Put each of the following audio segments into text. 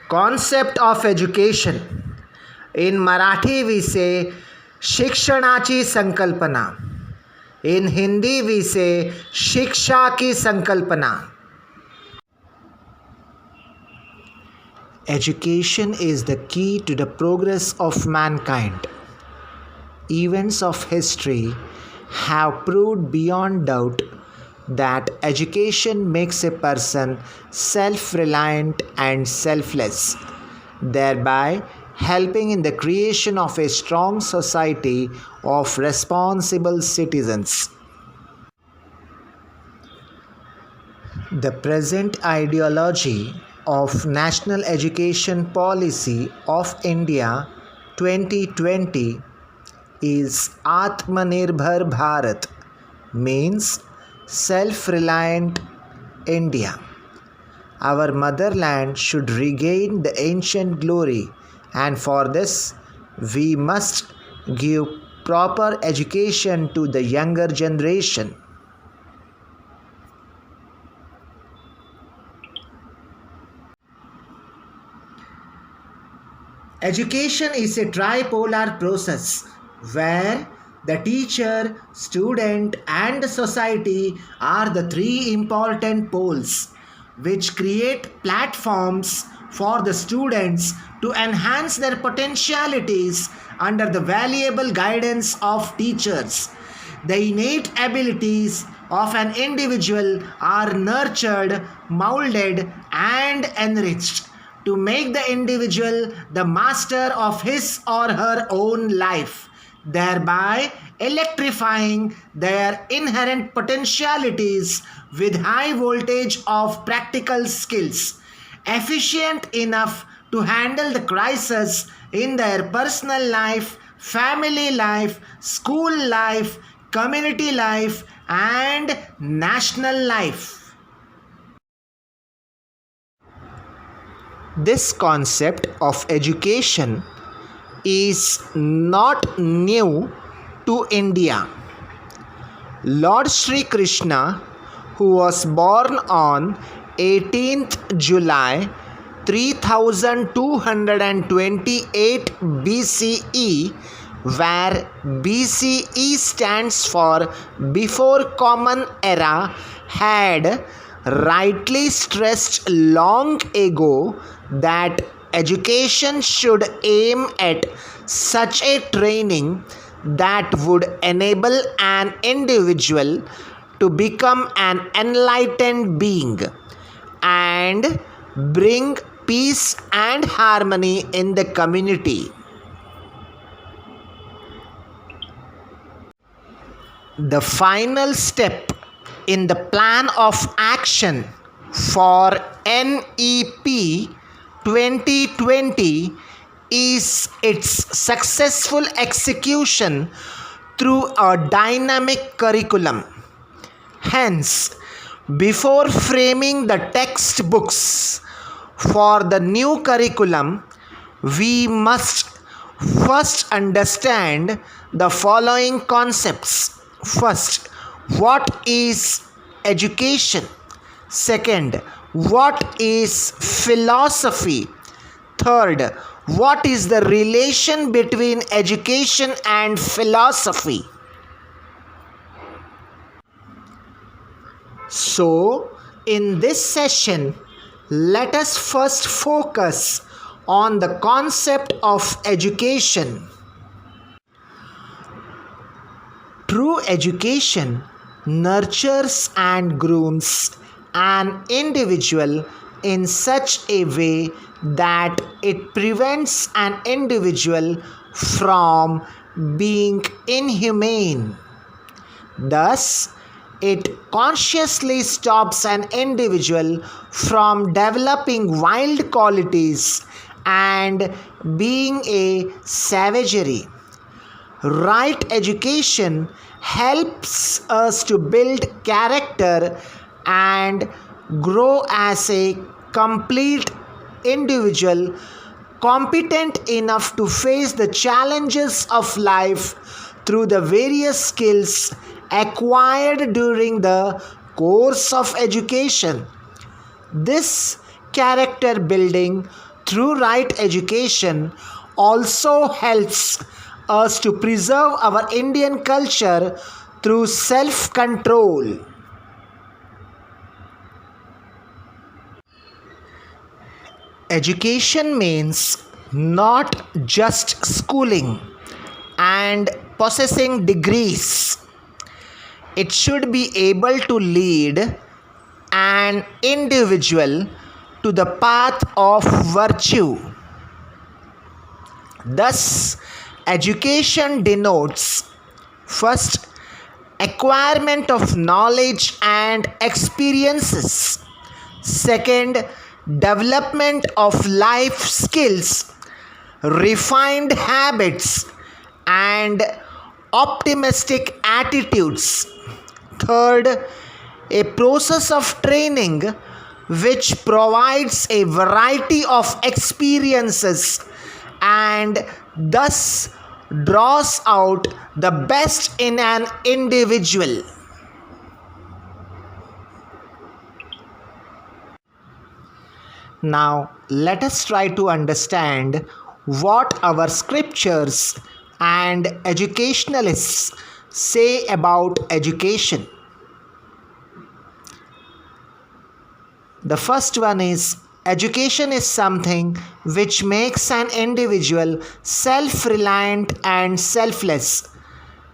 Concept of education. In Marathi we say शिक्षणाची संकल्पना. In Hindi we say शिक्षा की संकल्पना. Education is the key to the progress of mankind. Events of history have proved beyond doubt that education makes a person self-reliant and selfless, thereby helping in the creation of a strong society of responsible citizens. The present ideology of National Education Policy of India 2020 is Atmanirbhar Bharat, means self-reliant India. Our motherland should regain the ancient glory, and for this we must give proper education to the younger generation. Education is a tripolar process where the teacher, student, and society are the three important poles which create platforms for the students to enhance their potentialities under the valuable guidance of teachers. The innate abilities of an individual are nurtured, molded, and enriched to make the individual the master of his or her own life, thereby electrifying their inherent potentialities with high voltage of practical skills, efficient enough to handle the crisis in their personal life, family life, school life, community life, and national life. This concept of education is not new to India. Lord Sri Krishna, who was born on 18th July 3228 BCE, where BCE stands for Before Common Era, had rightly stressed long ago that education should aim at such a training that would enable an individual to become an enlightened being and bring peace and harmony in the community. The final step in the plan of action for NEP 2020 is its successful execution through a dynamic curriculum. Hence, before framing the textbooks for the new curriculum, we must first understand the following concepts. First, what is education? Second, what is philosophy? Third, what is the relation between education and philosophy? So, in this session, let us first focus on the concept of education. True education nurtures and grooms an individual in such a way that it prevents an individual from being inhumane. Thus, it consciously stops an individual from developing wild qualities and being a savagery. Right education helps us to build character and grow as a complete individual, competent enough to face the challenges of life through the various skills acquired during the course of education. This character building True right education also helps us to preserve our Indian culture through self control. Education means not just schooling and possessing degrees. It should be able to lead an individual to the path of virtue. Thus, education denotes first acquirement of knowledge and experiences, second, development of life skills, refined habits, and optimistic attitudes. Third, a process of training which provides a variety of experiences and thus draws out the best in an individual. Now, let us try to understand what our scriptures and educationalists say about education. The first one is education is something which makes an individual self-reliant and selfless.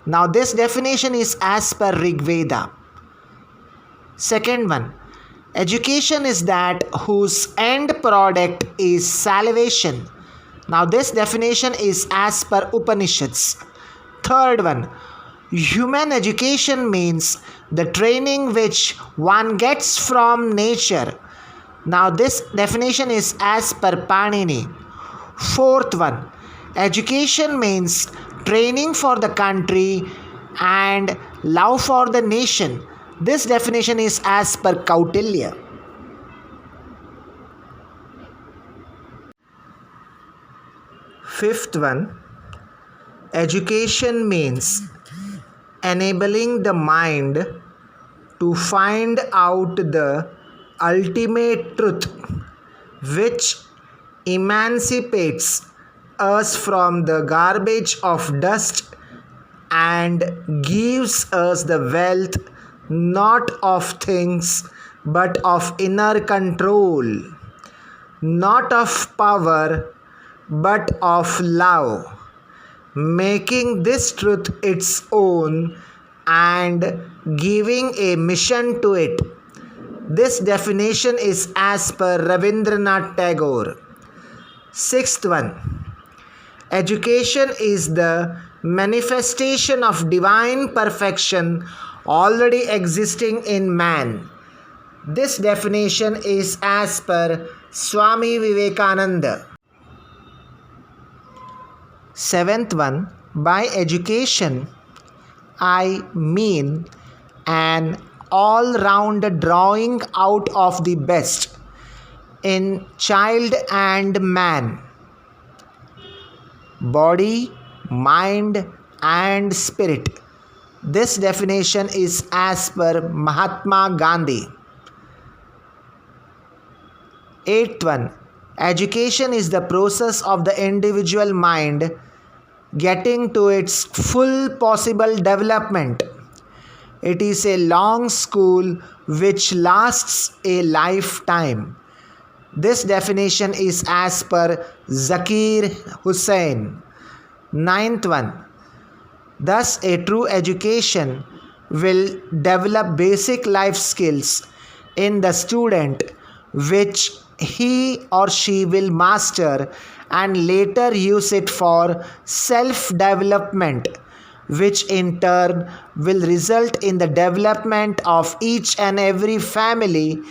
Now, this definition is as per Rig Veda. Second one, education is that whose end product is salvation. Now, this definition is as per Upanishads. Third one, human education means the training which one gets from nature. Now, this definition is as per Panini. Fourth one, education means training for the country and love for the nation. This definition is as per Kautilya. Fifth one, education means enabling the mind to find out the ultimate truth which emancipates us from the garbage of dust and gives us the wealth not of things but of inner control, not of power but of love, making this truth its own and giving a mission to it. This definition is as per Rabindranath Tagore. Sixth one, education is the manifestation of divine perfection already existing in man. This definition is as per Swami Vivekananda. Seventh one, by education, I mean an all-round drawing out of the best in child and man, body, mind, and spirit. This definition is as per Mahatma Gandhi. Eighth one, education is the process of the individual mind getting to its full possible development. It is a long school which lasts a lifetime. This definition is as per Zakir Hussain. Ninth one, thus a true education will develop basic life skills in the student which he or she will master and later use it for self-development, which in turn will result in the development of each and every family,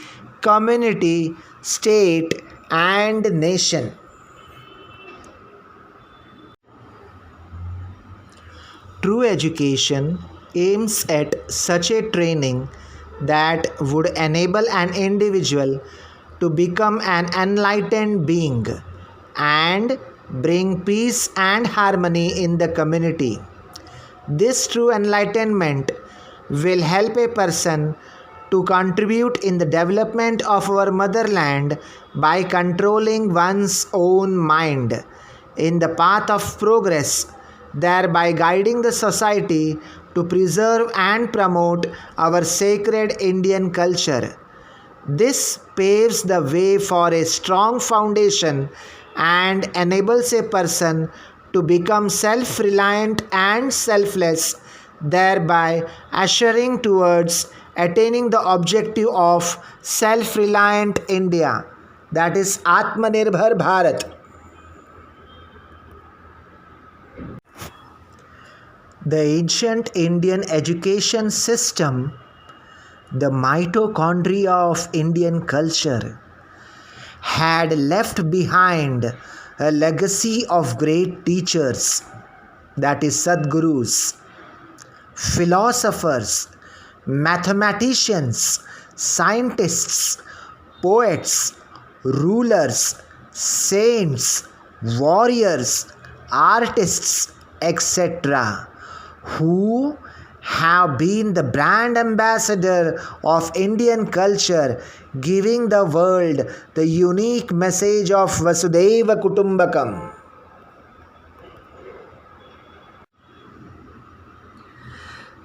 community, state, and nation. True education aims at such a training that would enable an individual to become an enlightened being and bring peace and harmony in the community. This true enlightenment will help a person to contribute in the development of our motherland by controlling one's own mind in the path of progress, thereby guiding the society to preserve and promote our sacred Indian culture. This paves the way for a strong foundation and enables a person to become self reliant and selfless, thereby assuring towards attaining the objective of self reliant India, that is Atmanirbhar Bharat. The ancient Indian education system, the mitochondria of Indian culture, had left behind a legacy of great teachers, that is Sadgurus, philosophers, mathematicians, scientists, poets, rulers, saints, warriors, artists, etc., who have been the brand ambassador of Indian culture, giving the world the unique message of Vasudhaiva Kutumbakam.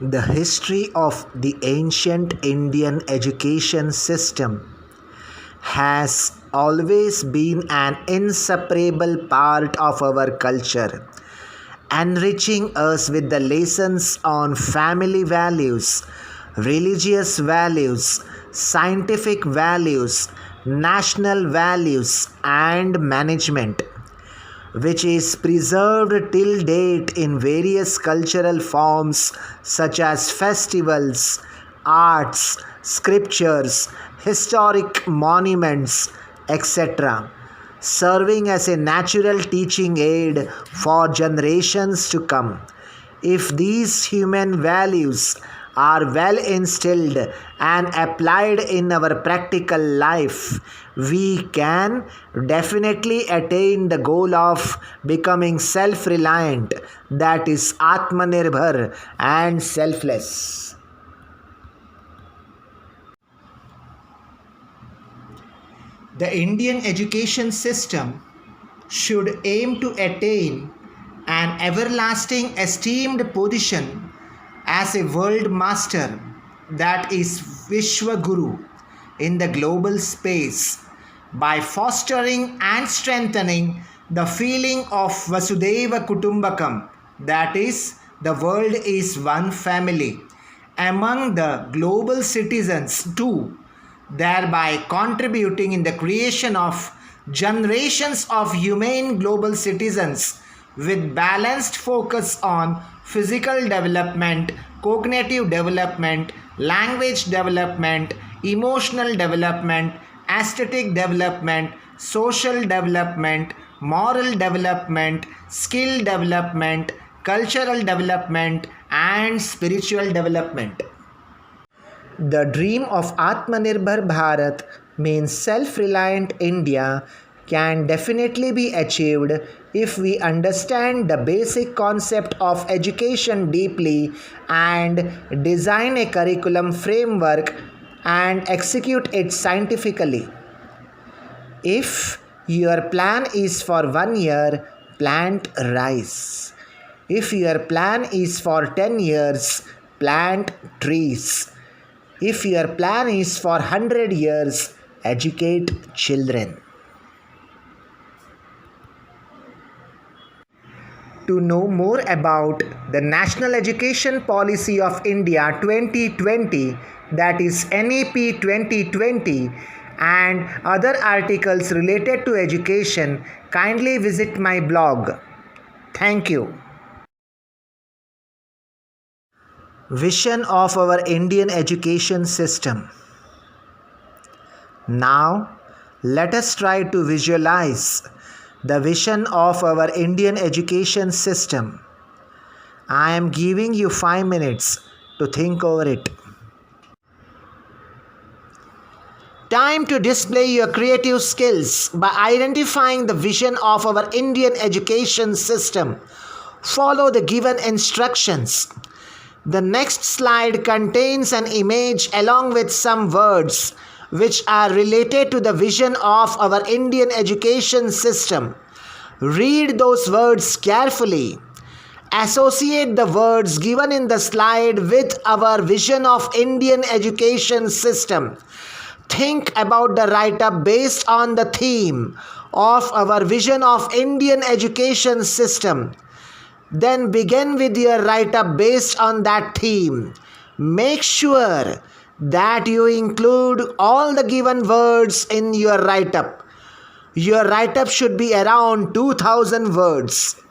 The history of the ancient Indian education system has always been an inseparable part of our culture, enriching us with the lessons on family values, religious values, scientific values, national values, and management, which is preserved till date in various cultural forms such as festivals, arts, scriptures, historic monuments, etc., serving as a natural teaching aid for generations to come. If these human values are well instilled and applied in our practical life, we can definitely attain the goal of becoming self-reliant, that is Atmanirbhar, and selfless. The Indian education system should aim to attain an everlasting esteemed position as a world master, that is Vishwa Guru, in the global space by fostering and strengthening the feeling of Vasudhaiva Kutumbakam, that is, the world is one family, among the global citizens too, thereby contributing in the creation of generations of humane global citizens with balanced focus on physical development, cognitive development, language development, emotional development, aesthetic development, social development, moral development, skill development, cultural development, and spiritual development. The dream of Atmanirbhar Bharat means self-reliant India can definitely be achieved if we understand the basic concept of education deeply and design a curriculum framework and execute it scientifically. If your plan is for 1 year, plant rice. If your plan is for 10 years, plant trees. If your plan is for 100 years, educate children. To know more about the National Education Policy of India 2020, that is NEP 2020, and other articles related to education, kindly visit my blog. Thank you. Vision of our Indian education system. Now, let us try to visualize the vision of our Indian education system. I am giving you 5 minutes to think over it. Time to display your creative skills by identifying the vision of our Indian education system. Follow the given instructions. The next slide contains an image along with some words which are related to the vision of our Indian education system. Read those words carefully. Associate the words given in the slide with our vision of Indian education system. Think about the write-up based on the theme of our vision of Indian education system. Then begin with your write-up based on that theme. Make sure that you include all the given words in your write-up. Your write-up should be around 2000 words.